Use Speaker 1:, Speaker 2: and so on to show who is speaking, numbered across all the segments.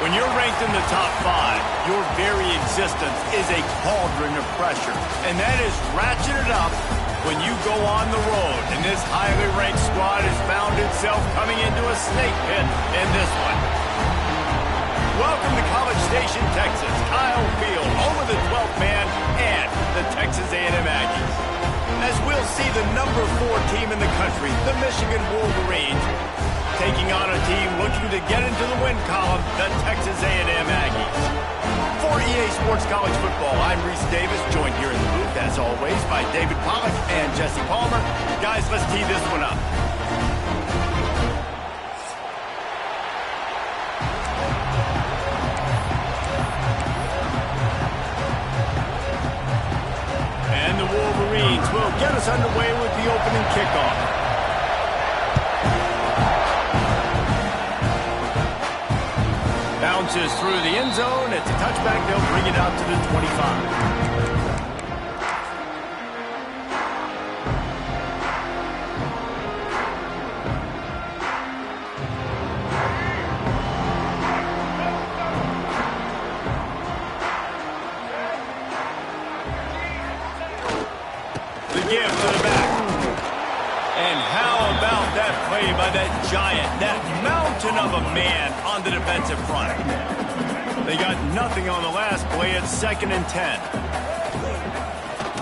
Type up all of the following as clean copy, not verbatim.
Speaker 1: When you're ranked in the top 5, your very existence is a cauldron of pressure. And that is ratcheted up when you go on the road. And this highly ranked squad has found itself coming into a snake pit in this one. Welcome to College Station, Texas. Kyle Field, home of the 12th man and the Texas A&M Aggies. As we'll see the number 4 team in the country, the Michigan Wolverines, taking on a team looking to get into the win column, the Texas A&M Aggies. For EA Sports College Football, I'm Reese Davis, joined here in the booth, as always, by David Pollack and Jesse Palmer. Guys, let's tee this one up. And the Wolverines will get us underway with the opening kickoff. Bounces through the end zone. It's a touchback. They'll bring it out to the 25. The give to the back. And how about that play by that giant, that mountain of a man on the defensive front? They got nothing on the last play. It's 2nd and 10.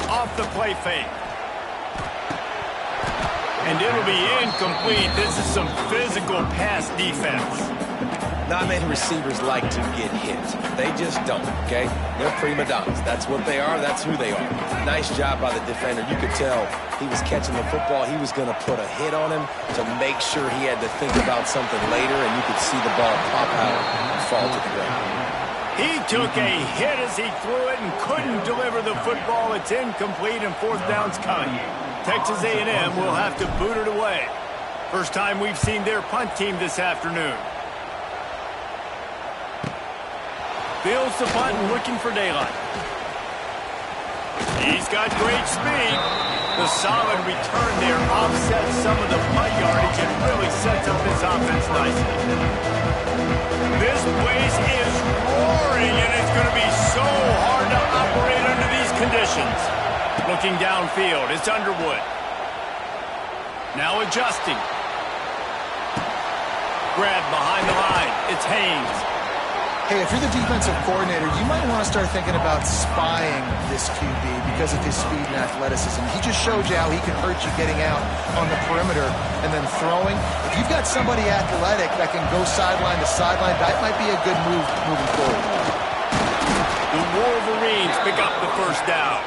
Speaker 1: Off the play fake. And it'll be incomplete. This is some physical pass defense.
Speaker 2: Not many receivers like to get hit. They just don't, okay? They're prima donnas. That's what they are. That's who they are. Nice job by the defender. You could tell he was catching the football. He was going to put a hit on him to make sure he had to think about something later, and you could see the ball pop out and fall to the ground.
Speaker 1: He took a hit as he threw it and couldn't deliver the football. It's incomplete, and 4th down's coming. Texas A&M will have to boot it away. First time we've seen their punt team this afternoon. Fields the punt and looking for daylight. He's got great speed. The solid return there offsets some of the punt yardage and really sets up this offense nicely. This place is roaring, and it's going to be so hard to operate under these conditions. Looking downfield, it's Underwood. Now adjusting. Grab behind the line, it's Haynes.
Speaker 3: Hey, if you're the defensive coordinator, you might want to start thinking about spying this QB because of his speed and athleticism. He just showed you how he can hurt you getting out on the perimeter and then throwing. If you've got somebody athletic that can go sideline to sideline, that might be a good move moving forward.
Speaker 1: The Wolverines pick up the first down.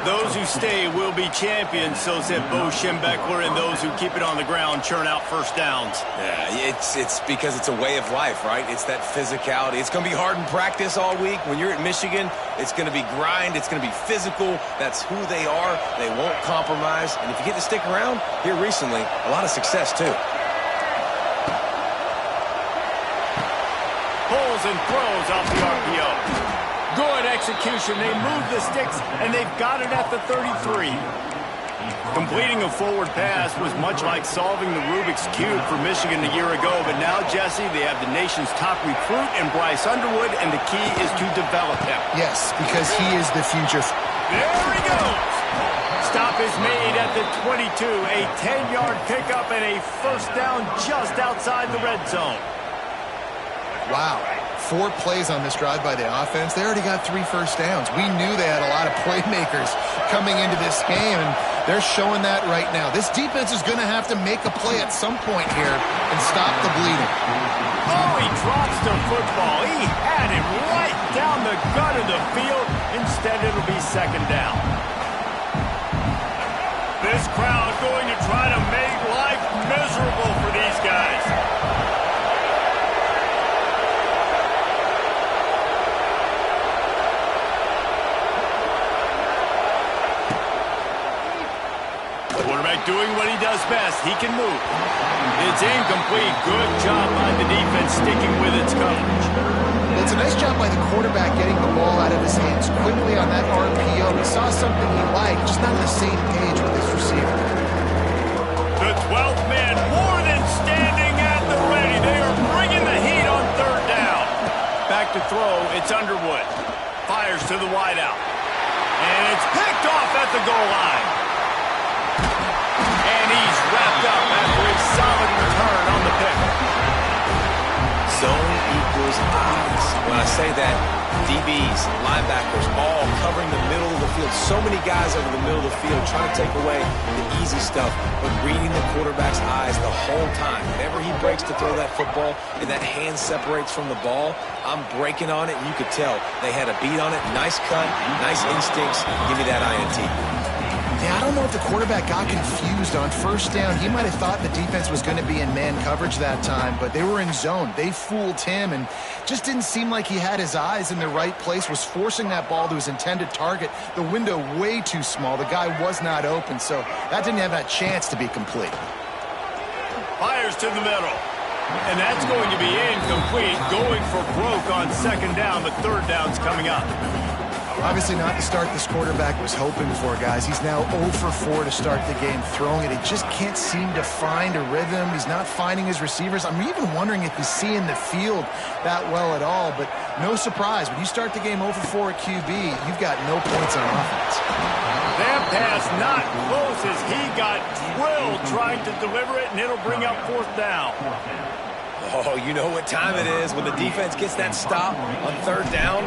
Speaker 1: Those who stay will be champions, so said Bo Schembechler, and those who keep it on the ground churn out first downs.
Speaker 2: Yeah, it's because it's a way of life, right? It's that physicality. It's going to be hard in practice all week. When you're at Michigan, it's going to be grind. It's going to be physical. That's who they are. They won't compromise. And if you get to stick around, here recently, a lot of success, too.
Speaker 1: Pulls and throws off the RPO. Good execution. They move the sticks, and they've got it at the 33. Completing a forward pass was much like solving the Rubik's Cube for Michigan a year ago, but now, Jesse, they have the nation's top recruit in Bryce Underwood, and the key is to develop him.
Speaker 3: Yes, because he is the future.
Speaker 1: There he goes. Stop is made at the 22. A 10-yard pickup and a first down just outside the red zone.
Speaker 3: Wow. 4 plays on this drive by the offense. They already got 3 first downs. We knew they had a lot of playmakers coming into this game, and they're showing that right now. This defense is going to have to make a play at some point here and stop the bleeding.
Speaker 1: Oh, he drops the football. He had it right down the gut of the field. Instead, it'll be 2nd down. This crowd going to try to make life miserable for these guys. Doing what he does best. He can move. It's incomplete. Good job by the defense sticking with its coverage.
Speaker 3: Well, it's a nice job by the quarterback getting the ball out of his hands quickly on that RPO. He saw something he liked, just not on the same page with his receiver.
Speaker 1: The 12th man more than standing at the ready. They are bringing the heat on 3rd down. to throw. It's Underwood. Fires to the wideout. And it's picked off at the goal line. And he's wrapped up after a solid return on the pick.
Speaker 2: Zone equals eyes. When I say that, DBs, linebackers, all covering the middle of the field. So many guys over the middle of the field trying to take away the easy stuff, but reading the quarterback's eyes the whole time. Whenever he breaks to throw that football and that hand separates from the ball, I'm breaking on it, and you could tell they had a beat on it. Nice cut, nice instincts. Give me that INT.
Speaker 3: Yeah, I don't know if the quarterback got confused on first down. He might have thought the defense was going to be in man coverage that time, but they were in zone. They fooled him and just didn't seem like he had his eyes in the right place, was forcing that ball to his intended target. The window way too small. The guy was not open, so that didn't have that chance to be complete.
Speaker 1: Fires to the middle. And that's going to be incomplete. Going for broke on second down, but third down's coming up.
Speaker 3: Obviously not the start this quarterback was hoping for, guys. He's now 0 for 4 to start the game throwing it. He just can't seem to find a rhythm. He's not finding his receivers. I'm even wondering if he's seeing the field that well at all, but no surprise. When you start the game 0 for 4 at QB, you've got no points on offense.
Speaker 1: That pass not close as he got drilled trying to deliver it, and it'll bring up fourth down.
Speaker 2: Oh, you know what time it is when the defense gets that stop on third down.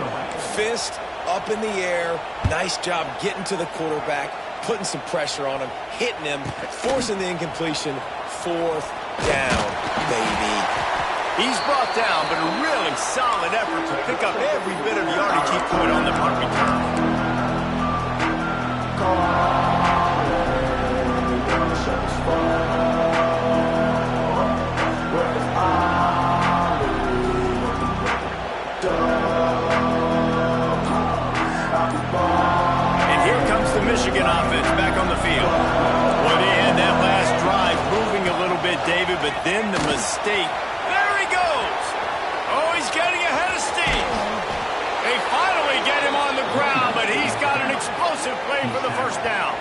Speaker 2: Fist up in the air. Nice job getting to the quarterback, putting some pressure on him, hitting him, forcing the incompletion. Fourth down, baby.
Speaker 1: He's brought down, but a really solid effort to pick up every bit of yardage he could on the punt return. Michigan offense back on the field. Well, they had that last drive moving a little bit, David, but then the mistake. There he goes. Oh, he's getting ahead of steam. They finally get him on the ground, but he's got an explosive play for the first down.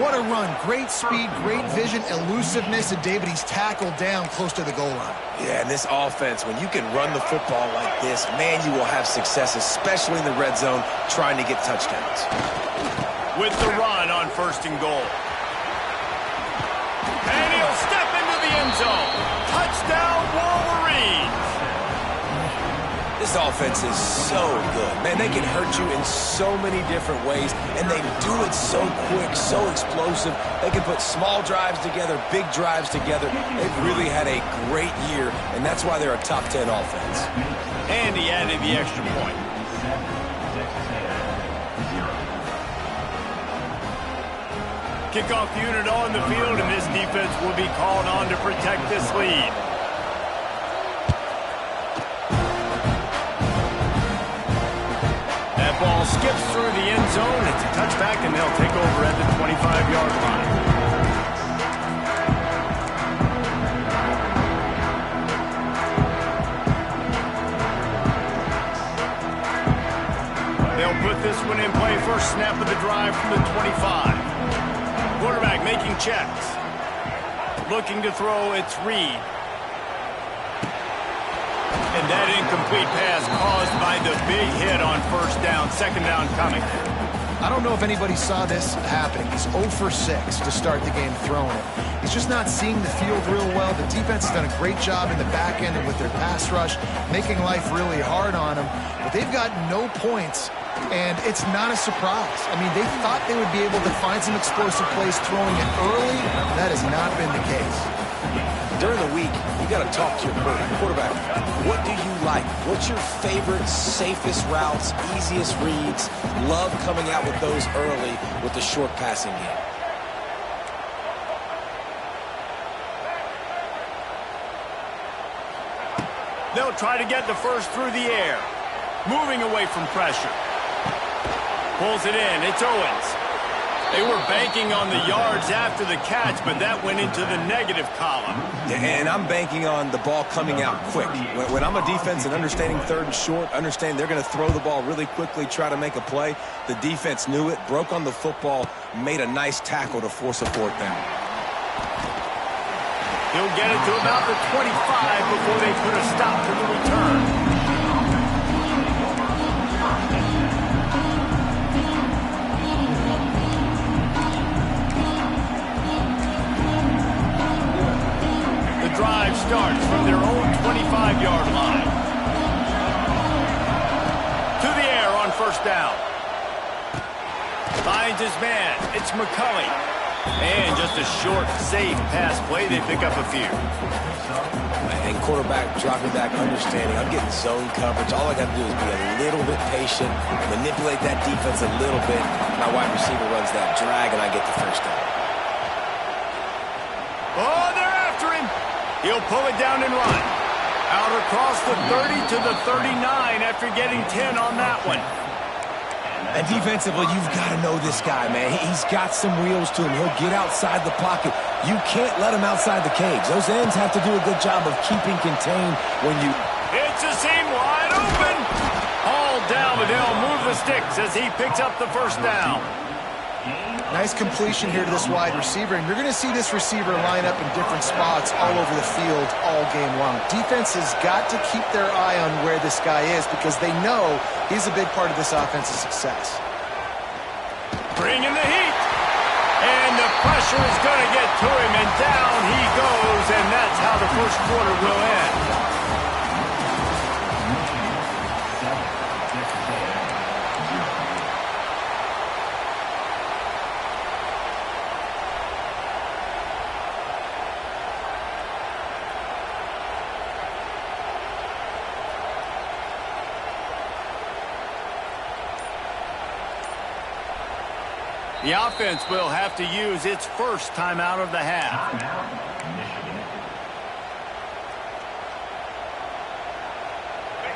Speaker 3: What a run. Great speed, great vision, elusiveness, and David, he's tackled down close to the goal line.
Speaker 2: Yeah, and this offense, when you can run the football like this, man, you will have success, especially in the red zone, trying to get touchdowns.
Speaker 1: With the run on first and goal. And he'll step into the end zone. Touchdown, Wolverines.
Speaker 2: This offense is so good. Man, they can hurt you in so many different ways, and they do it so quick, so explosive. They can put small drives together, big drives together. They've really had a great year, and that's why they're a top 10 offense.
Speaker 1: And he added the extra point. Kickoff unit on the field, and this defense will be called on to protect this lead. That ball skips through the end zone. It's a touchback, and they'll take over at the 25-yard line. They'll put this one in play. First snap of the drive from the 25. Quarterback making checks. Looking to throw, it's Reed. And that incomplete pass caused by the big hit on first down. Second down coming.
Speaker 3: I don't know if anybody saw this happening. He's 0 for 6 to start the game throwing it. He's just not seeing the field real well. The defense has done a great job in the back end and with their pass rush, making life really hard on him. But they've got no points. And it's not a surprise. I mean, they thought they would be able to find some explosive plays throwing it early. That has not been the case.
Speaker 2: During the week, you got to talk to your quarterback. What do you like? What's your favorite, safest routes, easiest reads? Love coming out with those early with the short passing game.
Speaker 1: They'll try to get the first through the air. Moving away from pressure. Pulls it in. It's Owens. They were banking on the yards after the catch, but that went into the negative column.
Speaker 2: And I'm banking on the ball coming out quick. When I'm a defense and understanding third and short, understand they're going to throw the ball really quickly, try to make a play. The defense knew it, broke on the football, made a nice tackle to force a fourth down.
Speaker 1: He'll get it to about the 25 before they put a stop to the return. starts from their own 25-yard line. To the air on first down. Finds his man. It's McCulley. And just a short, safe pass play. They pick up a few.
Speaker 2: And quarterback dropping back, understanding. I'm getting zone coverage. All I got to do is be a little bit patient, manipulate that defense a little bit. My wide receiver runs that drag, and I get the first down.
Speaker 1: Oh, they're after him. He'll pull it down and run. Out across the 30 to the 39 after getting 10 on that one.
Speaker 2: And defensively, you've got to know this guy, man. He's got some wheels to him. He'll get outside the pocket. You can't let him outside the cage. Those ends have to do a good job of keeping contained when you...
Speaker 1: It's a seam wide open. All down, but they'll move the sticks as he picks up the first down.
Speaker 3: Nice completion here to this wide receiver, and you're going to see this receiver line up in different spots all over the field all game long. Defense has got to keep their eye on where this guy is because they know he's a big part of this offense's success.
Speaker 1: Bringing the heat. And the pressure is going to get to him, and down he goes, and that's how the first quarter will end. The offense will have to use its first timeout of the half.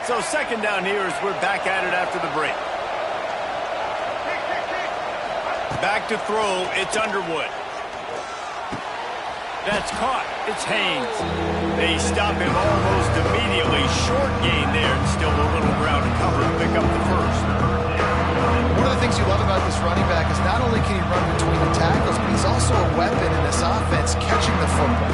Speaker 1: So second down here as we're back at it after the break. Back to throw, it's Underwood. That's caught, it's Haynes. They stop him almost immediately. Short gain there, and still a little ground to cover to pick up the first.
Speaker 3: One of the things you love about this running back is not only can he run between the tackles, but he's also a weapon in this offense catching the football.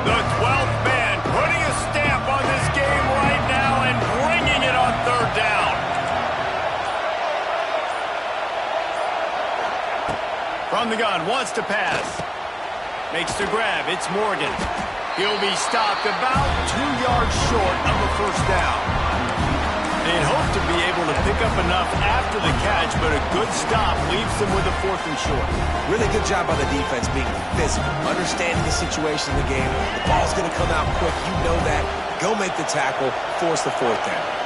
Speaker 1: The 12th man putting a stamp on this game right now and bringing it on third down. From the gun, wants to pass. Makes the grab, it's Morgan. He'll be stopped about 2 yards short of a first down. They'd hope to be able to pick up enough after the catch, but a good stop leaves them with a 4th and short.
Speaker 2: Really good job by the defense being physical, understanding the situation in the game. The ball's going to come out quick. You know that. Go make the tackle, force the 4th down.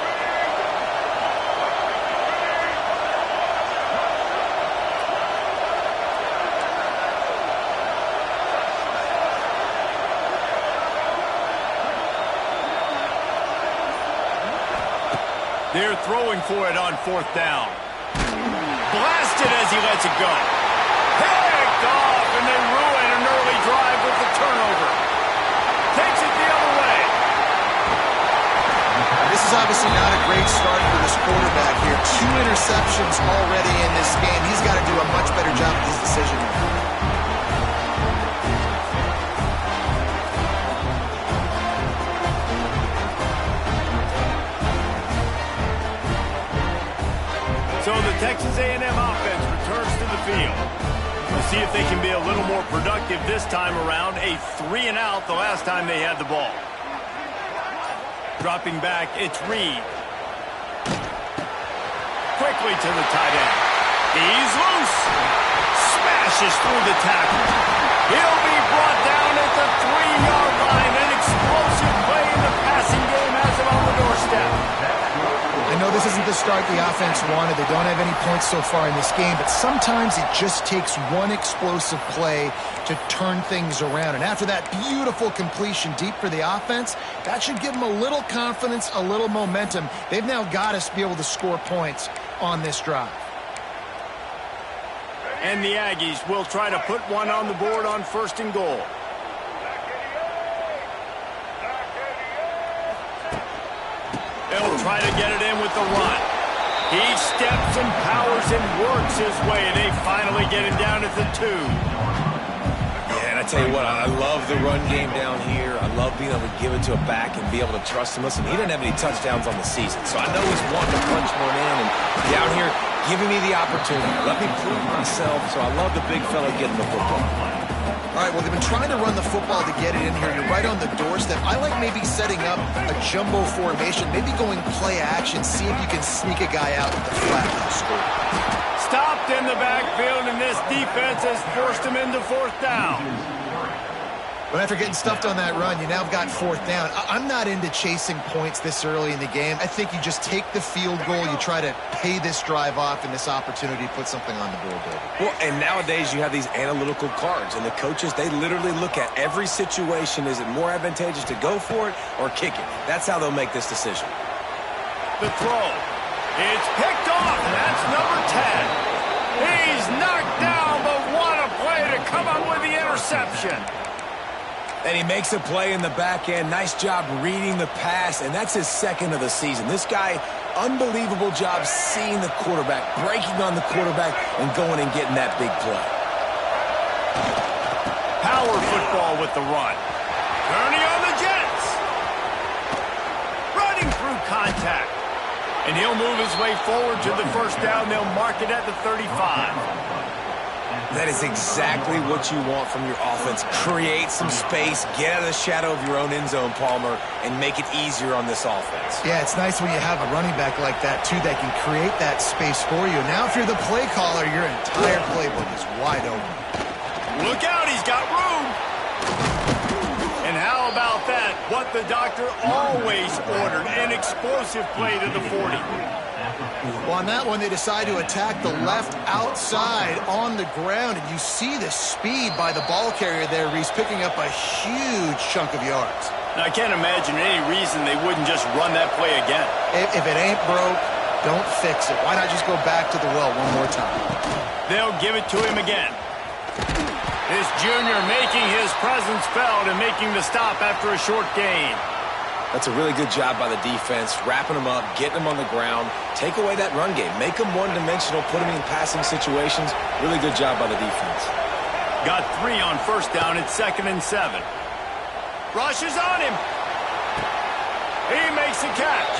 Speaker 1: They're throwing for it on 4th down. Blasted as he lets it go. Picked off, and they ruin an early drive with the turnover. Takes it the other way.
Speaker 3: This is obviously not a great start for this quarterback here. 2 interceptions already in this game. He's got to do a much better job with his decision making.
Speaker 1: So the Texas A&M offense returns to the field. We'll see if they can be a little more productive this time around. A 3-and-out the last time they had the ball. Dropping back, it's Reed. Quickly to the tight end. He's loose. Smashes through the tackle. He'll be brought down at the 3-yard line. An explosive play in the passing game has him on the doorstep.
Speaker 3: I know this isn't the start the offense wanted. They don't have any points so far in this game, but sometimes it just takes one explosive play to turn things around. And after that beautiful completion deep for the offense, that should give them a little confidence, a little momentum. They've now got to be able to score points on this drive.
Speaker 1: And the Aggies will try to put one on the board on 1st and goal. They'll try to get it in with the run. He steps and powers and works his way, and they finally get him down at the 2. Yeah, and I
Speaker 2: tell you what, I love the run game down here. I love being able to give it to a back and be able to trust him. Listen, he didn't have any touchdowns on the season, so I know he's wanting to punch one in and down here giving me the opportunity. Let me prove myself, so I love the big fella getting the football.
Speaker 3: All right, well, they've been trying to run the football to get it in here. You're right on the doorstep. I like maybe setting up a jumbo formation, maybe going play action, see if you can sneak a guy out with the flat and score.
Speaker 1: Stopped in the backfield, and this defense has forced him into fourth down.
Speaker 3: But after getting stuffed on that run, you now have got fourth down. I'm not into chasing points this early in the game. I think you just take the field goal. You try to pay this drive off and this opportunity to put something on the board, David.
Speaker 2: Well, and nowadays you have these analytical cards, and the coaches, they literally look at every situation. Is it more advantageous to go for it or kick it? That's how they'll make this decision.
Speaker 1: The throw. It's picked off, and that's number 10. He's knocked down, but what a play to come up with the interception.
Speaker 2: And he makes a play in the back end. Nice job reading the pass, and that's his second of the season. This guy, unbelievable job seeing the quarterback, breaking on the quarterback, and going and getting that big play.
Speaker 1: Power football with the run. Turning on the Jets. Running through contact. And he'll move his way forward to the first down. They'll mark it at the 35.
Speaker 2: That is exactly what you want from your offense. Create some space, get out of the shadow of your own end zone, Palmer, and make it easier on this offense.
Speaker 3: Yeah, it's nice when you have a running back like that, too, that can create that space for you. Now, if you're the play caller, your entire playbook is wide open.
Speaker 1: Look out, he's got room. And how about that? What the doctor always ordered, an explosive play to the 40.
Speaker 3: Well, on that one, they decide to attack the left outside on the ground, and you see the speed by the ball carrier there, Reese, picking up a huge chunk of yards.
Speaker 1: Now, I can't imagine any reason they wouldn't just run that play again.
Speaker 3: If it ain't broke, don't fix it. Why not just go back to the well one more time?
Speaker 1: They'll give it to him again. This junior making his presence felt and making the stop after a short gain.
Speaker 2: That's a really good job by the defense, wrapping them up, getting them on the ground, take away that run game, make them one-dimensional, put them in passing situations. Really good job by the defense.
Speaker 1: Got 3 on first down. It's 2nd and 7. Rushes on him. He makes a catch.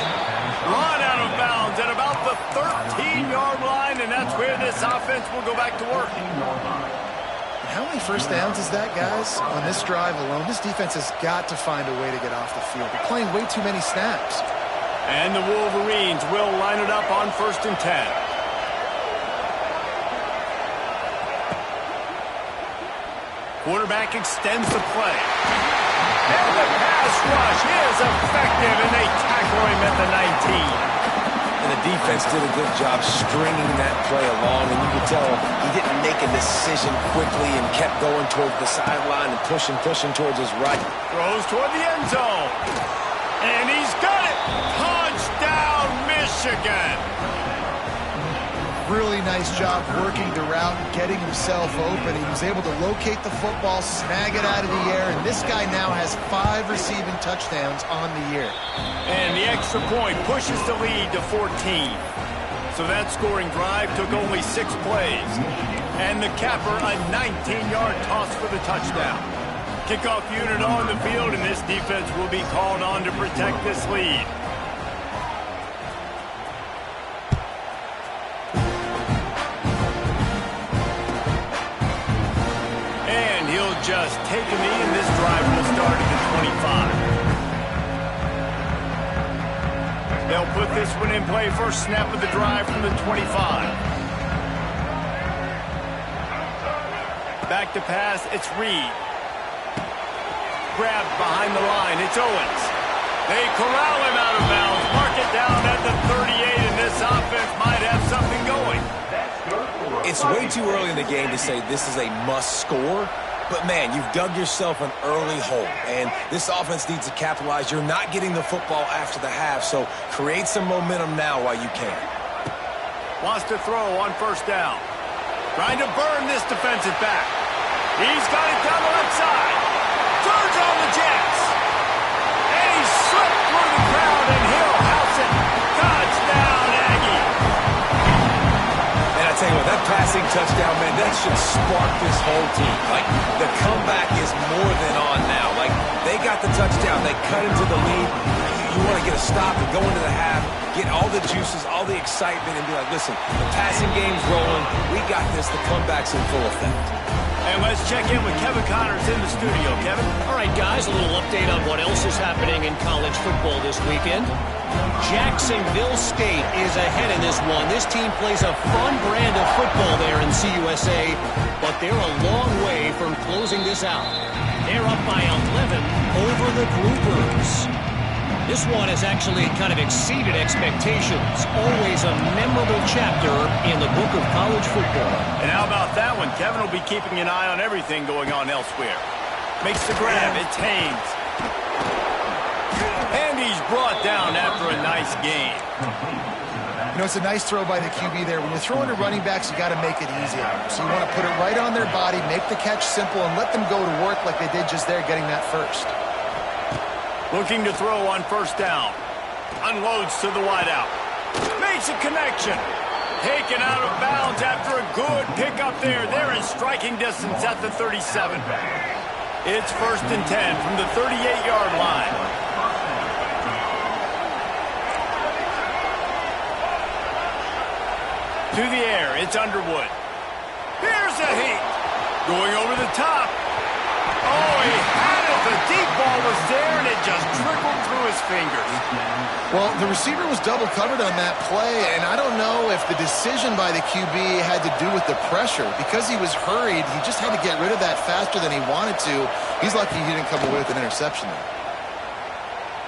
Speaker 1: Run out of bounds at about the 13-yard line, and that's where this offense will go back to work.
Speaker 3: How many first downs is that, guys, on this drive alone? This defense has got to find a way to get off the field. They're playing way too many snaps.
Speaker 1: And the Wolverines will line it up on 1st and 10. Quarterback extends the play. And the pass rush is effective, and they tackle him at the 19.
Speaker 2: And the defense did a good job stringing that play along, and you could tell he didn't make a decision quickly and kept going toward the sideline and pushing towards his right.
Speaker 1: Throws toward the end zone. And he's got it. Touchdown, Michigan.
Speaker 3: Really nice job working the route, getting himself open. He was able to locate the football, snag it out of the air, and this guy now has 5 receiving touchdowns on the year.
Speaker 1: And the extra point pushes the lead to 14. So that scoring drive took only 6 plays. And the capper, a 19-yard toss for the touchdown. Kickoff unit on the field, and this defense will be called on to protect this lead. And he'll just take a knee, and this drive will start at the 25. They'll put this one in play. First snap of the drive from the 25. Back to pass, it's Reed. Grabbed behind the line, it's Owens. They corral him out of bounds, mark it down at the 38, and this offense might have something going.
Speaker 2: It's way too early in the game to say this is a must score. But, man, you've dug yourself an early hole, and this offense needs to capitalize. You're not getting the football after the half, so create some momentum now while you can.
Speaker 1: Wants to throw on first down. Trying to burn this defensive back. He's got it down the left side. Turns on the Jets. And he slipped through the crowd, and he'll house it. Touchdown, Aggie.
Speaker 2: And I tell you what, that pass passing touchdown, man, that should spark this whole team. Like, the comeback is more than on now. Like, they got the touchdown. They cut into the lead. You want to get a stop and go into the half, get all the juices, all the excitement, and be like, listen, the passing game's rolling. We got this. The comeback's in full effect.
Speaker 1: And let's check in with Kevin Connors in the studio. Kevin?
Speaker 4: All right, guys, a little update on what else is happening in college football this weekend. Jacksonville State is ahead in this one. This team plays a fun brand of football there in CUSA, but they're a long way from closing this out. They're up by 11 over the Groupers. This one has actually kind of exceeded expectations. Always a memorable chapter in the book of college football.
Speaker 1: And how about that one? Kevin will be keeping an eye on everything going on elsewhere. Makes the grab. It's Haynes. And he's brought down after a nice game.
Speaker 3: You know, it's a nice throw by the QB there. When you're throwing to running backs, you got to make it easy on them. So you want to put it right on their body, make the catch simple, and let them go to work like they did just there, getting that first.
Speaker 1: Looking to throw on first down. Unloads to the wideout. Makes a connection. Taken out of bounds after a good pickup there. They're in striking distance at the 37. It's 1st and 10 from the 38-yard line. To the air, it's Underwood. Here's a heat. Going over the top. Oh, he had it. The deep ball was there, and it just trickled through his fingers.
Speaker 3: Well, the receiver was double covered on that play, and I don't know if the decision by the QB had to do with the pressure. Because he was hurried, he just had to get rid of that faster than he wanted to. He's lucky he didn't come away with an interception there.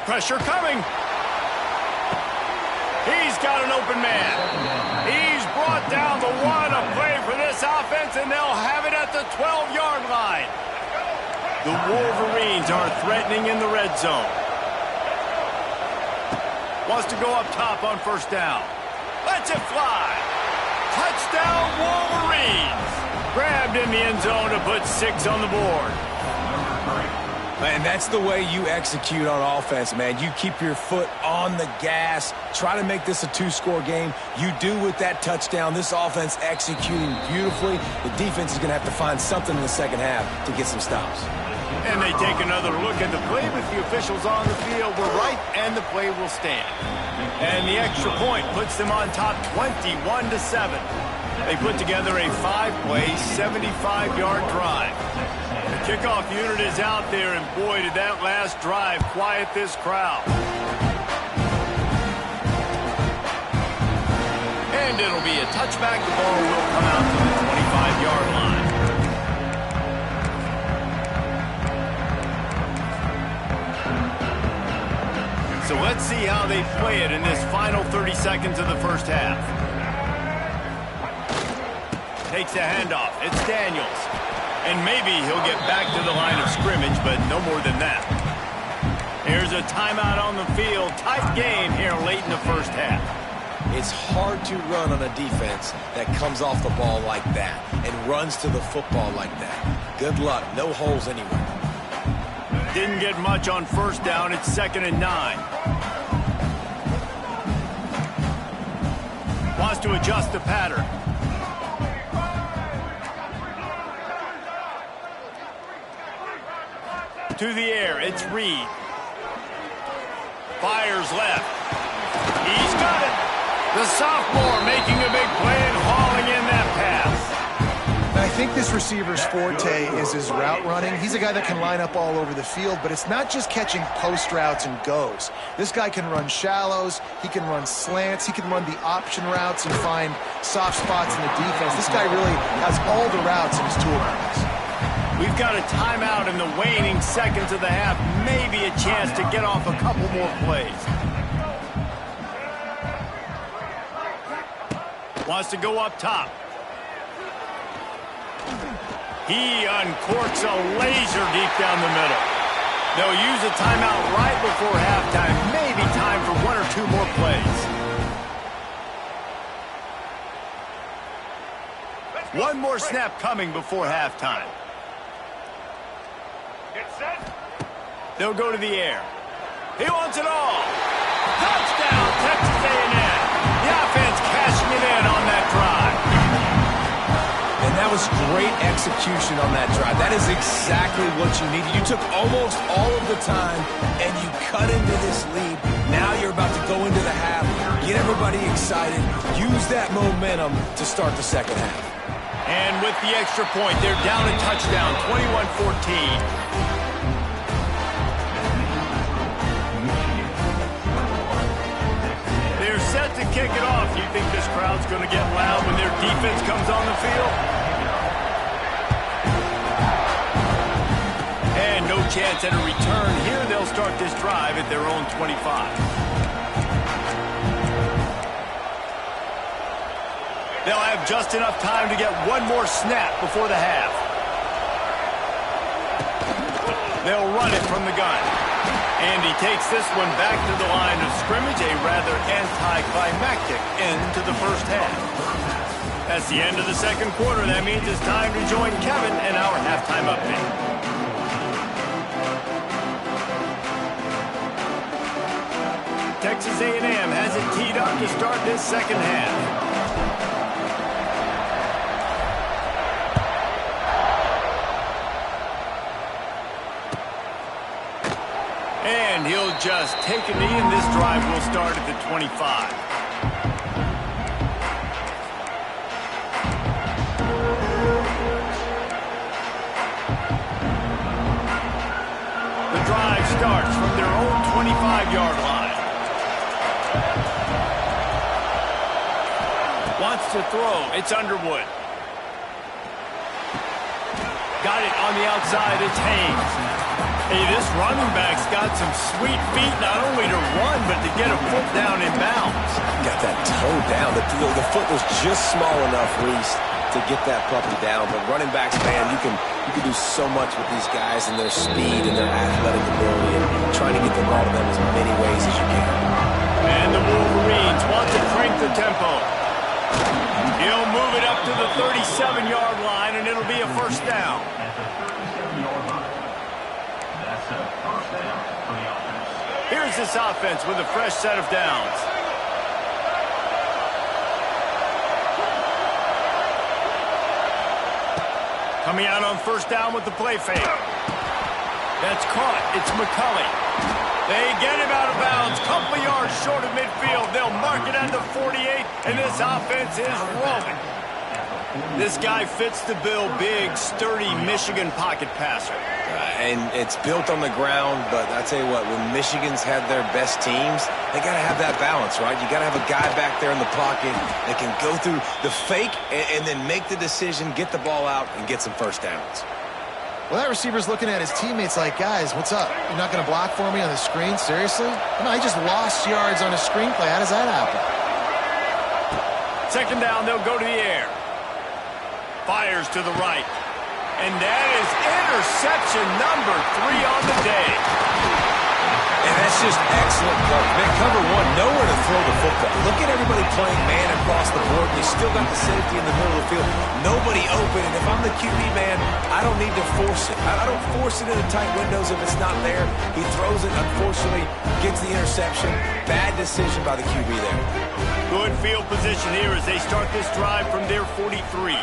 Speaker 1: Pressure coming. He's got an open man. He's brought down the one. A play for this offense, and they'll have it at the 12-yard line. The Wolverines are threatening in the red zone. Wants to go up top on first down. Lets it fly. Touchdown, Wolverines. Grabbed in the end zone to put 6 on the board.
Speaker 2: And that's the way you execute on offense, man. You keep your foot on the gas. Try to make this a 2-score game. You do with that touchdown. This offense executing beautifully. The defense is going to have to find something in the second half to get some stops.
Speaker 1: And they take another look at the play, but the officials on the field were right, and the play will stand. And the extra point puts them on top 21-7. They put together a 5-play, 75-yard drive. The kickoff unit is out there, and boy, did that last drive quiet this crowd. And it'll be a touchback. The ball will come out to the 25-yard line. So let's see how they play it in this final 30 seconds of the first half. Takes a handoff. It's Daniels. And maybe he'll get back to the line of scrimmage, but no more than that. Here's a timeout on the field. Tight game here late in the first half.
Speaker 2: It's hard to run on a defense that comes off the ball like that and runs to the football like that. Good luck. No holes anywhere.
Speaker 1: Didn't get much on first down. It's 2nd and 9. Wants to adjust the pattern. To the air, it's Reed. Fires left. He's got it. The sophomore making a big play and hauling in that pass.
Speaker 3: And I think this receiver's forte is his route running. He's a guy that can line up all over the field, but it's not just catching post routes and goes. This guy can run shallows, he can run slants, he can run the option routes and find soft spots in the defense. This guy really has all the routes in his toolbox.
Speaker 1: We've got a timeout in the waning seconds of the half. Maybe a chance to get off a couple more plays. Wants to go up top. He uncorks a laser deep down the middle. They'll use a timeout right before halftime. Maybe time for 1 or 2 more plays. One more snap coming before halftime. They'll go to the air. He wants it all. Touchdown, Texas A&M. The offense cashing it in on that drive.
Speaker 2: great execution on that drive. That is exactly what you needed. You took almost all of the time, and you cut into this lead. Now you're about to go into the half, get everybody excited, use that momentum to start the second half.
Speaker 1: And with the extra point, they're down a touchdown, 21-14. Set to kick it off. You think this crowd's going to get loud when their defense comes on the field? And no chance at a return here. They'll start this drive at their own 25. They'll have just enough time to get one more snap before the half. They'll run it from the gun. And he takes this one back to the line of scrimmage, a rather anticlimactic end to the first half. That's the end of the second quarter. That means it's time to join Kevin in our halftime update. Texas A&M has it teed up to start this second half. And he'll just take a knee, and this drive will start at the 25. The drive starts from their own 25-yard line. Wants to throw. It's Underwood. Got it on the outside. It's Haynes. Hey, this running back's got some sweet feet, not only to run, but to get a foot down in bounds.
Speaker 2: Got that toe down. The foot was just small enough, Reese, to get that puppy down. But running backs, man, you can do so much with these guys and their speed and their athletic ability and trying to get the ball to them as many ways as you can.
Speaker 1: And the Wolverines want to crank the tempo. He'll move it up to the 37-yard line, and it'll be a first down. Here's this offense with a fresh set of downs. Coming out on first down with the play fake. That's caught. It's McCulley. They get him out of bounds. Couple of yards short of midfield. They'll mark it at the 48, and this offense is rolling. This guy fits the bill. Big, sturdy Michigan pocket passer.
Speaker 2: And it's built on the ground, but I tell you what, when Michigan's had their best teams, they got to have that balance, right? You got to have a guy back there in the pocket that can go through the fake and then make the decision, get the ball out, and get some first downs.
Speaker 3: Well, that receiver's looking at his teammates like, guys, what's up? You're not going to block for me on the screen? Seriously? No, I just lost yards on a screen play. How does that happen?
Speaker 1: Second down, they'll go to the air. Fires to the right. And that is interception number 3 on the day.
Speaker 2: And that's just excellent coverage. Man, cover one, nowhere to throw the football. Look at everybody playing man across the board. You still got the safety in the middle of the field. Nobody open. And if I'm the QB man, I don't need to force it. I don't force it into tight windows if it's not there. He throws it, unfortunately, gets the interception. Bad decision by the QB there.
Speaker 1: Good field position here as they start this drive from their 43.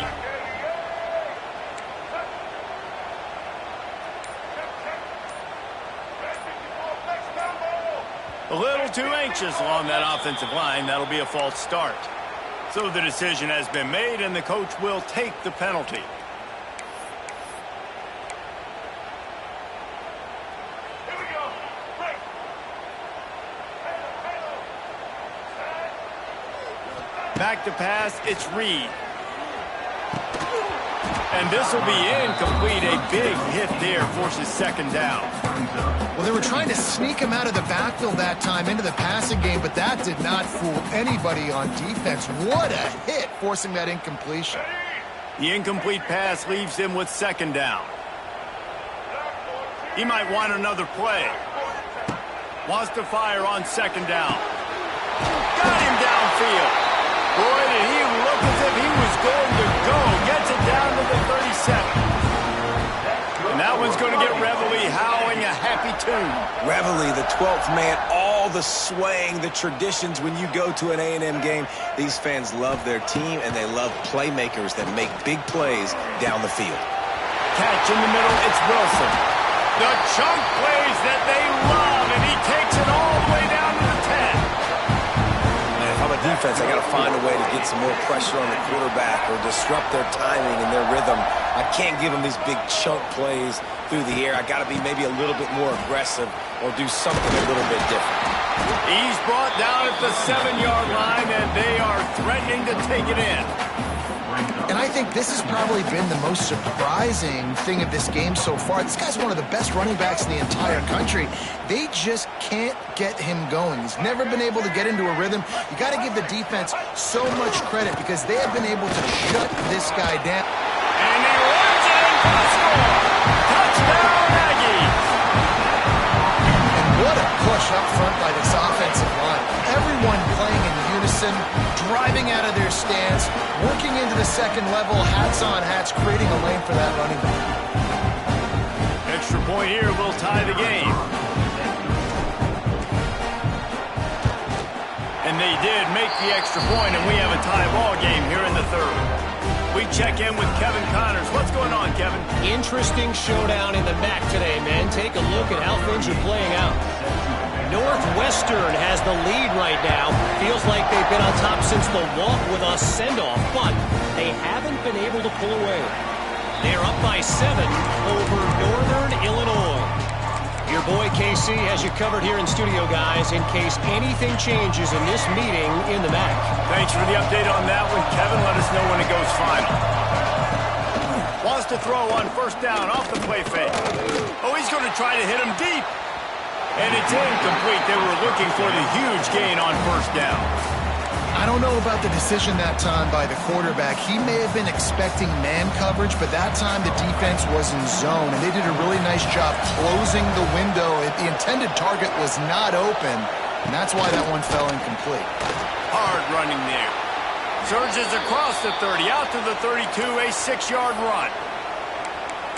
Speaker 1: A little too anxious along that offensive line. That'll be a false start. So the decision has been made, and the coach will take the penalty. Here we go. Break. Back to pass. It's Reed. And this will be incomplete. A big hit there forces second down.
Speaker 3: Well, they were trying to sneak him out of the backfield that time into the passing game, but that did not fool anybody on defense. What a hit, forcing that incompletion.
Speaker 1: The incomplete pass leaves him with second down. He might want another play. Wants to fire on second down. Got him downfield. Boy, did he look as if he was going to go. Gets it down to the 37. And that one's going to get Reveille howling a happy tune.
Speaker 2: Reveille, the 12th man, all all the swaying, the traditions when you go to an A&M game. These fans love their team, and they love playmakers that make big plays down the field.
Speaker 1: Catch in the middle, it's Wilson. The chunk plays that they love, and he takes it all the way down to the 10.
Speaker 2: And if I'm a defense, I got to find a way to get some more pressure on the quarterback or disrupt their timing and their rhythm. I can't give them these big chunk plays through the air. I got to be maybe a little bit more aggressive or do something a little bit different.
Speaker 1: He's brought down at the 7-yard line, and they are threatening to take it in.
Speaker 3: And I think this has probably been the most surprising thing of this game so far. This guy's one of the best running backs in the entire country. They just can't get him going. He's never been able to get into a rhythm. You got to give the defense so much credit because they have been able to shut this guy down.
Speaker 1: And he runs in for the score. Touchdown, Aggies.
Speaker 3: And what a push up front by this offensive line. Everyone playing in unison, driving out of their stance, working into the second level, hats on hats, creating a lane for that running back.
Speaker 1: Extra point here will tie the game. And they did make the extra point, and we have a tie ball game here in the third. We check in with Kevin Connors. What's going on, Kevin?
Speaker 4: Interesting showdown in the MAC today, man. Take a look at how things are playing out. Northwestern has the lead right now. Feels like they've been on top since the walk with a send-off, but they haven't been able to pull away. They're up by 7 over Northern Illinois. Your boy KC has you covered here in studio, guys, in case anything changes in this meeting in the MAC.
Speaker 1: Thanks for the update on that one, Kevin. Let us know when it goes final. Wants to throw on first down off the play fake. Oh, he's going to try to hit him deep. And it's incomplete. They were looking for the huge gain on first down.
Speaker 3: I don't know about the decision that time by the quarterback. He may have been expecting man coverage, but that time the defense was in zone, and they did a really nice job closing the window. The intended target was not open, and that's why that one fell incomplete.
Speaker 1: Hard running there. Surges across the 30, out to the 32, a 6-yard run.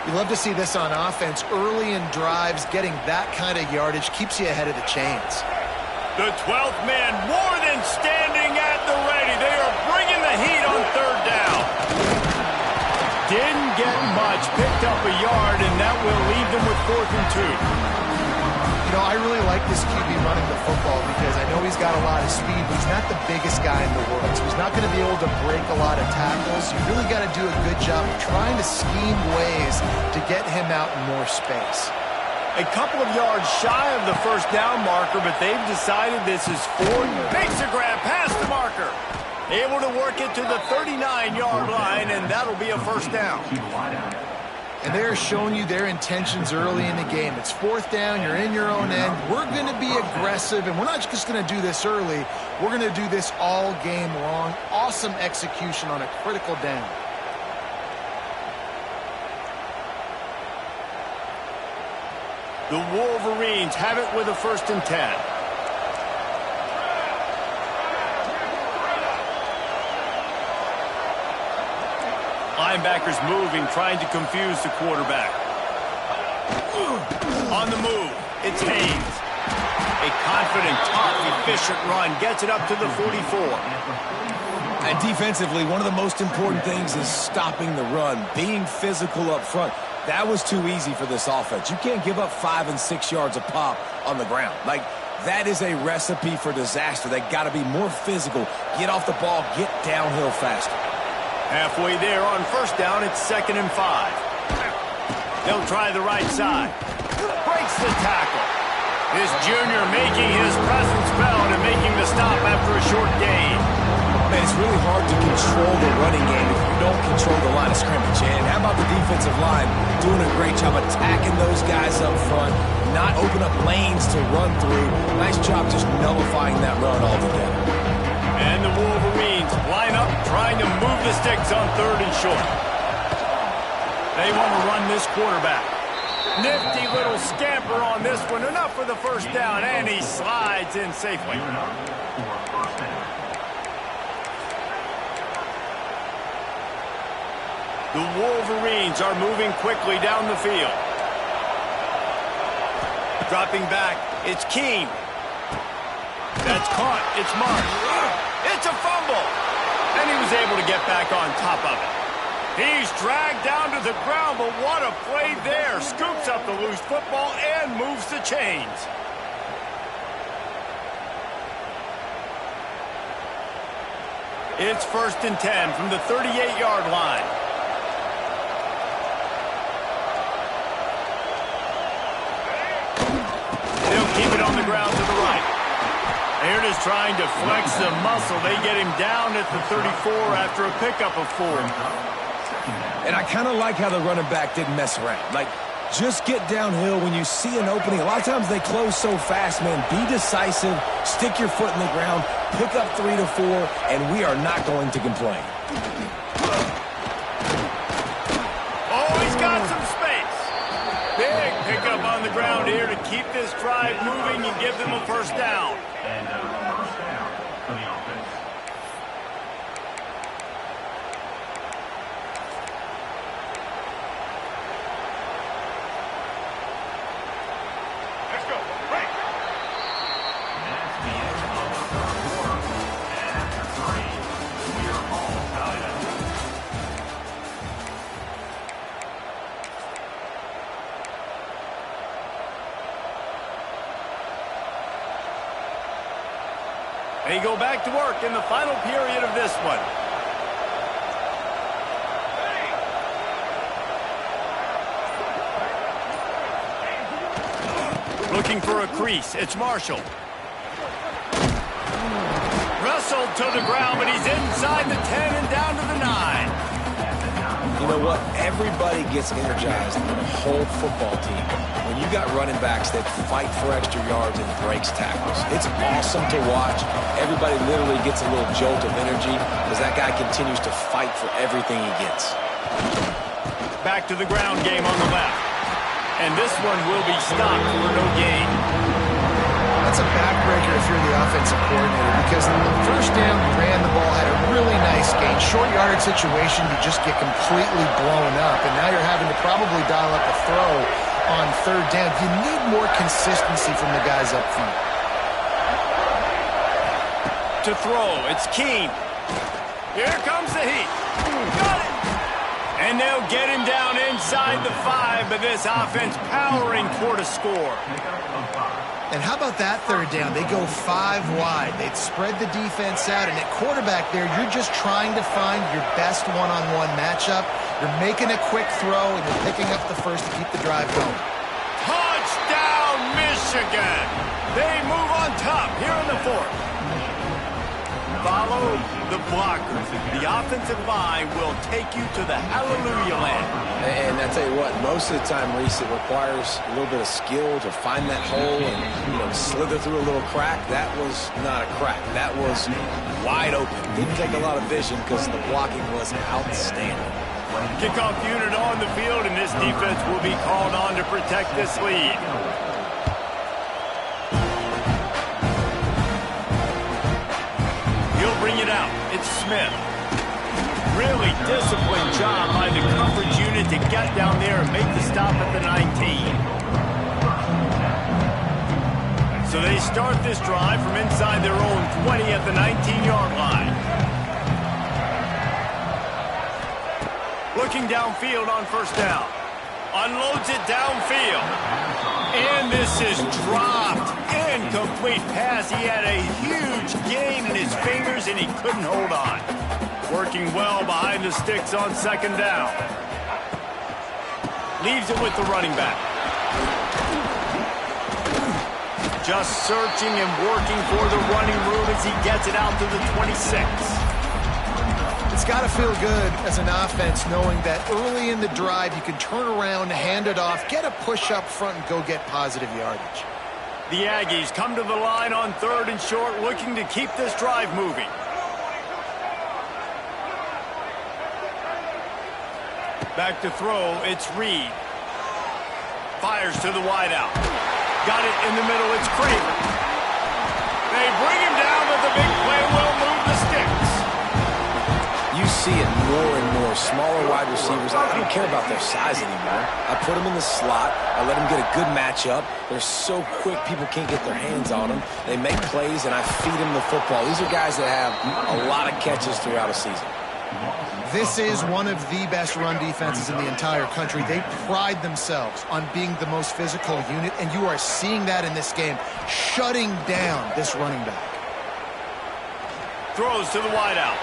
Speaker 3: You love to see this on offense. Early in drives, getting that kind of yardage keeps you ahead of the chains.
Speaker 1: The 12th man more than standing at the ready. They are bringing the heat on third down. Didn't get much, picked up a yard, and that will leave them with 4th and 2.
Speaker 3: You know, I really like this QB running the football because I know he's got a lot of speed, but he's not the biggest guy in the world. So he's not going to be able to break a lot of tackles. You really got to do a good job of trying to scheme ways to get him out in more space.
Speaker 1: A couple of yards shy of the first down marker, but they've decided this is 4th. Makes a grab past the marker. Able to work it to the 39-yard line, and that'll be a first down.
Speaker 3: And they're showing you their intentions early in the game. It's 4th down, you're in your own end. We're going to be aggressive, and we're not just going to do this early. We're going to do this all game long. Awesome execution on a critical down.
Speaker 1: The Wolverines have it with a 1st and 10. Linebackers moving, trying to confuse the quarterback. On the move, it's Haynes. A confident, tough, efficient run gets it up to the 44.
Speaker 2: And defensively, one of the most important things is stopping the run, being physical up front. That was too easy for this offense. You can't give up 5 and 6 yards a pop on the ground. Like, that is a recipe for disaster. They got to be more physical, get off the ball, get downhill faster.
Speaker 1: Halfway there on first down, it's 2nd and 5. They'll try the right side. Breaks the tackle. This junior making his presence felt and making the stop after a short gain.
Speaker 2: Man, it's really hard to control the running game if you don't control the line of scrimmage. And how about the defensive line doing a great job attacking those guys up front, not open up lanes to run through. Nice job just nullifying that run altogether.
Speaker 1: And the Wolverines line up, trying to move the sticks on 3rd and short. They want to run this quarterback. Nifty little scamper on this one. Enough for the first down, and he slides in safely. The Wolverines are moving quickly down the field. Dropping back, it's Keene. That's caught. It's Marsh. It's a fumble. And he was able to get back on top of it. He's dragged down to the ground, but what a play there. Scoops up the loose football and moves the chains. It's 1st and 10 from the 38-yard line. They'll keep it on the ground to the right. They're just trying to flex the muscle. They get him down at the 34 after a pickup of 4.
Speaker 2: And I kind of like how the running back didn't mess around. Like, just get downhill when you see an opening. A lot of times they close so fast, man. Be decisive, stick your foot in the ground, pick up 3 to 4, and we are not going to complain.
Speaker 1: Oh, he's got some space. Big pickup on the ground here to keep this drive moving and give them a 1st down. They go back to work in the final period of this one. Looking for a crease. It's Marshall. Wrestled to the ground, but he's inside the 10 and down to the 9.
Speaker 2: You know what? Everybody gets energized in the whole football team when you got running backs that fight for extra yards and breaks tackles. It's awesome to watch. Everybody literally gets a little jolt of energy because that guy continues to fight for everything he gets.
Speaker 1: Back to the ground game on the left. And this one will be stopped for no gain.
Speaker 3: That's a backbreaker if you're the offensive coordinator, because the 1st down, you ran the ball, had a really nice gain. Short yardage situation, you just get completely blown up, and now you're having to probably dial up a throw on 3rd down. You need more consistency from the guys up front.
Speaker 1: To throw, it's Keene. Here comes the heat. Got it! And they'll get him down inside the 5, but this offense powering toward a score.
Speaker 3: And how about that 3rd down? They go 5 wide. They'd spread the defense out, and at quarterback there, you're just trying to find your best one-on-one matchup. You're making a quick throw, and you're picking up the 1st to keep the drive going.
Speaker 1: Touchdown, Michigan! They move on top here in the 4th. Follow the blockers. The offensive line will take you to the hallelujah land.
Speaker 2: And I tell you what, most of the time, Reese, it requires a little bit of skill to find that hole and, slither through a little crack. That was not a crack. That was wide open. Didn't take a lot of vision because the blocking was outstanding.
Speaker 1: Kickoff unit on the field, and this defense will be called on to protect this lead. Bring it out. It's Smith. Really disciplined job by the coverage unit to get down there and make the stop at the 19. So they start this drive from inside their own 20 at the 19-yard line. Looking downfield on 1st down. Unloads it downfield. And this is dropped. Incomplete pass. He had a huge gain in his fingers, and he couldn't hold on. Working well behind the sticks on 2nd down. Leaves it with the running back. Just searching and working for the running room as he gets it out to the 26.
Speaker 3: It's got to feel good as an offense knowing that early in the drive you can turn around, hand it off, get a push up front, and go get positive yardage.
Speaker 1: The Aggies come to the line on 3rd and short, looking to keep this drive moving. Back to throw, it's Reed. Fires to the wideout. Got it in the middle, it's Craven. They bring him down, but the big play will move the sticks.
Speaker 2: You see it more and more smaller wide receivers, I don't care about their size anymore. I put them in the slot. I let them get a good matchup. They're so quick, people can't get their hands on them. They make plays, and I feed them the football. These are guys that have a lot of catches throughout a season.
Speaker 3: This is one of the best run defenses in the entire country. They pride themselves on being the most physical unit, and you are seeing that in this game, shutting down this running back.
Speaker 1: Throws to the wideout.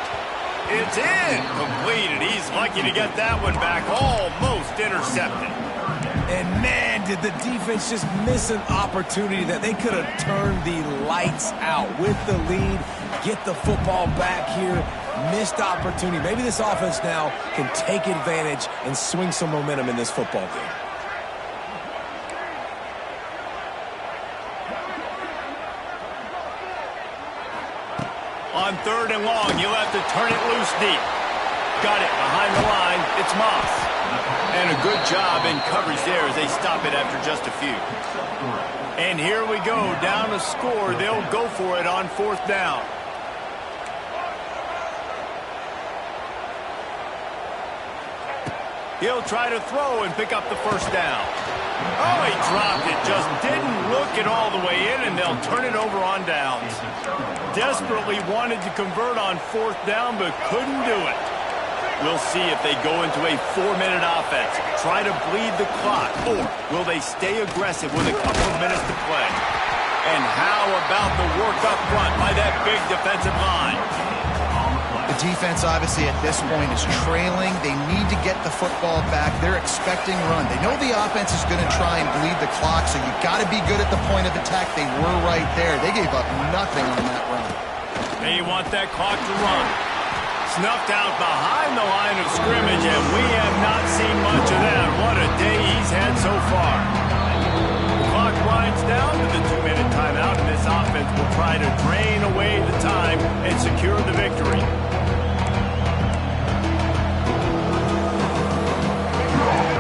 Speaker 1: It's in. Completed. He's lucky to get that one back. Almost intercepted.
Speaker 2: And man, did the defense just miss an opportunity that they could have turned the lights out with the lead, get the football back here. Missed opportunity. Maybe this offense now can take advantage and swing some momentum in this football game.
Speaker 1: On 3rd and long, you'll have to turn it loose deep. Got it behind the line. It's Moss. And a good job in coverage there as they stop it after just a few. And here we go, down to score. They'll go for it on 4th down. He'll try to throw and pick up the 1st down. Oh, he dropped it. Just didn't look it all the way in, and they'll turn it over on downs. Desperately wanted to convert on 4th down, but couldn't do it. We'll see if they go into a 4-minute offense, try to bleed the clock, or will they stay aggressive with a couple of minutes to play? And how about the work up front by that big defensive line?
Speaker 3: The defense, obviously, at this point is trailing. They need to get the football back. They're expecting run. They know the offense is going to try and bleed the clock, so you got to be good at the point of attack. They were right there. They gave up nothing on that run.
Speaker 1: They want that clock to run. Snuffed out behind the line of scrimmage, and we have not seen much of that. What a day he's had so far. The clock winds down to the 2-minute timeout, and this offense will try to drain away the time and secure the victory.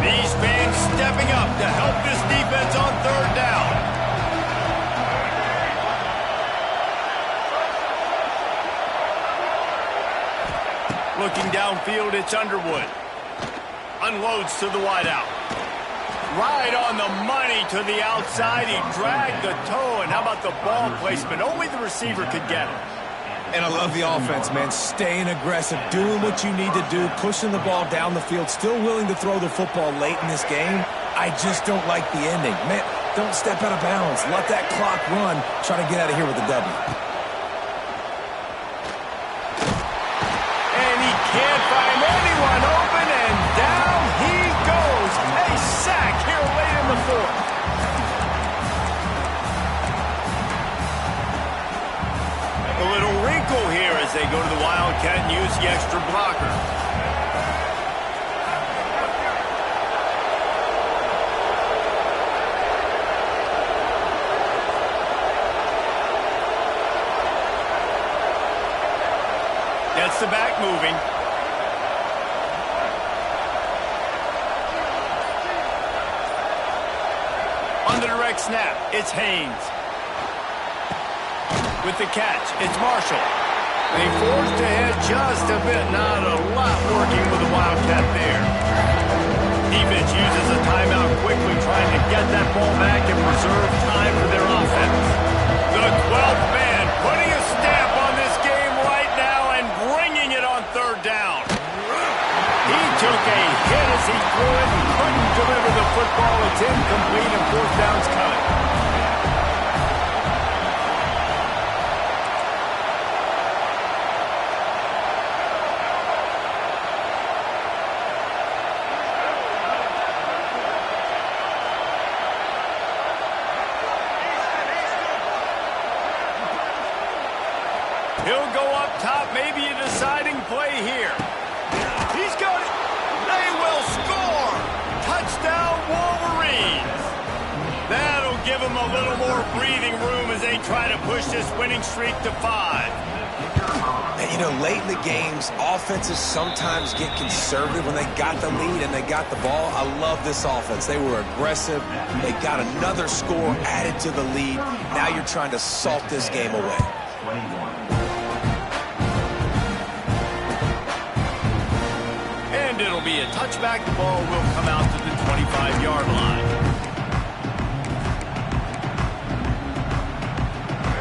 Speaker 1: These fans stepping up to help this defense on 3rd down. Looking downfield, it's Underwood. Unloads to the wideout. Right on the money to the outside. He dragged the toe, and how about the ball placement? Only the receiver could get it.
Speaker 2: And I love the offense, man. Staying aggressive, doing what you need to do, pushing the ball down the field, still willing to throw the football late in this game. I just don't like the ending. Man, don't step out of bounds. Let that clock run. Try to get out of here with a W.
Speaker 1: And he can't find anyone open, and down he goes. A sack here late in the 4th. A little wrinkle here as they go to the Wildcat and use the extra blocker. Gets the back moving. On the direct snap, it's Haynes. With the catch, it's Marshall. They forced ahead just a bit. Not a lot working with the Wildcat there. Defense uses a timeout quickly, trying to get that ball back and preserve time for their offense. The 12th man putting a stamp on this game right now and bringing it on 3rd down. He took a hit as he threw it and couldn't deliver the football. It's incomplete and 4th down's coming. He'll go up top, maybe a deciding play here. He's got it. They will score. Touchdown, Wolverines. That'll give them a little more breathing room as they try to push this winning streak to 5.
Speaker 2: And, you know, late in the games, offenses sometimes get conservative when they got the lead and they got the ball. I love this offense. They were aggressive. They got another score added to the lead. Now you're trying to salt this game away.
Speaker 1: It'll be a touchback. The ball will come out to the 25-yard line.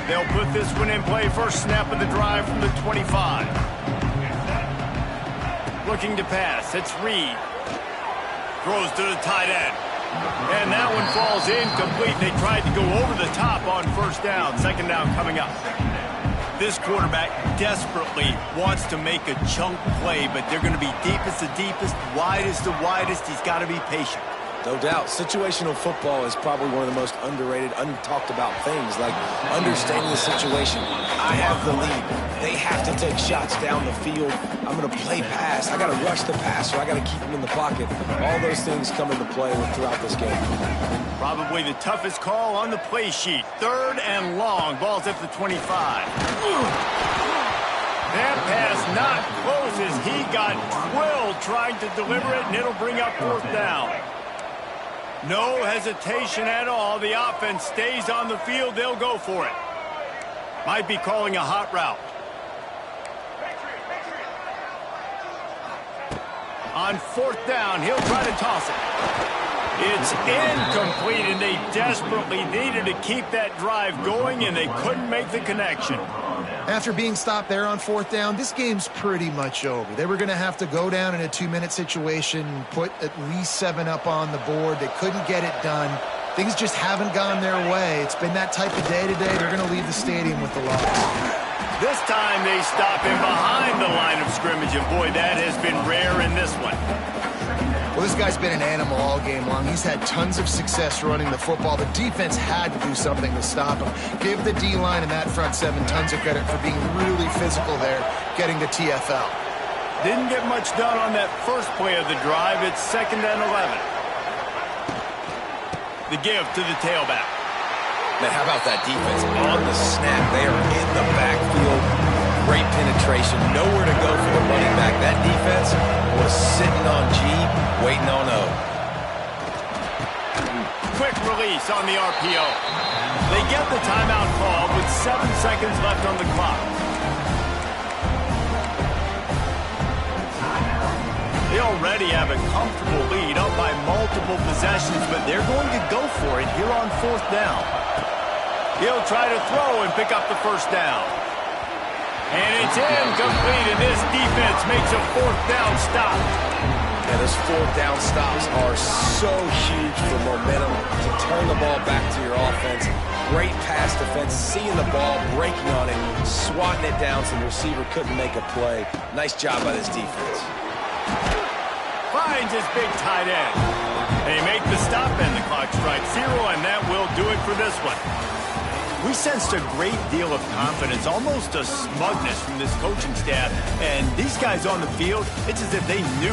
Speaker 1: They'll put this one in play. First snap of the drive from the 25. Looking to pass. It's Reed. Throws to the tight end. And that one falls incomplete. They tried to go over the top on first down. Second down coming up. This quarterback desperately wants to make a chunk play, but they're going to be deepest the deepest, widest the widest. He's got to be patient.
Speaker 2: No doubt. Situational football is probably one of the most underrated, untalked about things, like understanding the situation. I have the lead. They have to take shots down the field. I'm going to play pass. I got to rush the passer. I got to keep him in the pocket. All those things come into play throughout this game.
Speaker 1: Probably the toughest call on the play sheet. Third and long. Ball's at the 25. That pass not close as he got drilled trying to deliver it, and it'll bring up fourth down. No hesitation at all. The offense stays on the field. They'll go for it. Might be calling a hot route. On fourth down, he'll try to toss it. It's incomplete, and they desperately needed to keep that drive going, and they couldn't make the connection.
Speaker 3: After being stopped there on fourth down, this game's pretty much over. They were going to have to go down in a 2-minute situation, put at least 7 up on the board. They couldn't get it done. Things just haven't gone their way. It's been that type of day today. They're going to leave the stadium with the loss.
Speaker 1: This time they stop him behind the line of scrimmage, and boy, that has been rare in this one.
Speaker 3: Well, this guy's been an animal all game long. He's had tons of success running the football. The defense had to do something to stop him. Give the D-line and that front 7 tons of credit for being really physical there, getting to TFL.
Speaker 1: Didn't get much done on that first play of the drive. It's 2nd and 11. The give to the tailback.
Speaker 2: Man, how about that defense on the snap? They are in the backfield. Great penetration. Nowhere to go for the running back. That defense was sitting on G, waiting on O.
Speaker 1: Quick release on the RPO. They get the timeout called with 7 seconds left on the clock. They already have a comfortable lead, up by multiple possessions, but they're going to go for it here on fourth down. He'll try to throw and pick up the first down. And it's incomplete, and this defense makes a fourth down stop.
Speaker 2: And those fourth down stops are so huge for momentum to turn the ball back to your offense. Great pass defense, seeing the ball, breaking on it, swatting it down so the receiver couldn't make a play. Nice job by this defense.
Speaker 1: Finds his big tight end. They make the stop, and the clock strikes 0, and that will do it for this one. We sensed a great deal of confidence, almost a smugness from this coaching staff. And these guys on the field, it's as if they knew